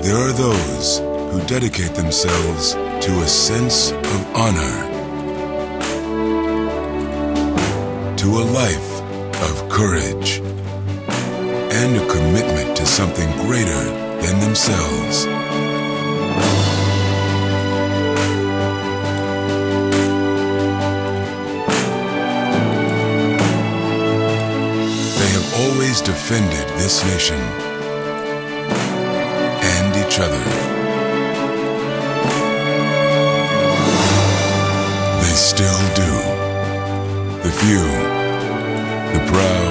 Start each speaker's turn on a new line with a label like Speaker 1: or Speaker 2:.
Speaker 1: There are those who dedicate themselves to a sense of honor, to a life of courage, and a commitment to something greater than themselves. They have always defended this nation and each other. They still do. The few, the proud,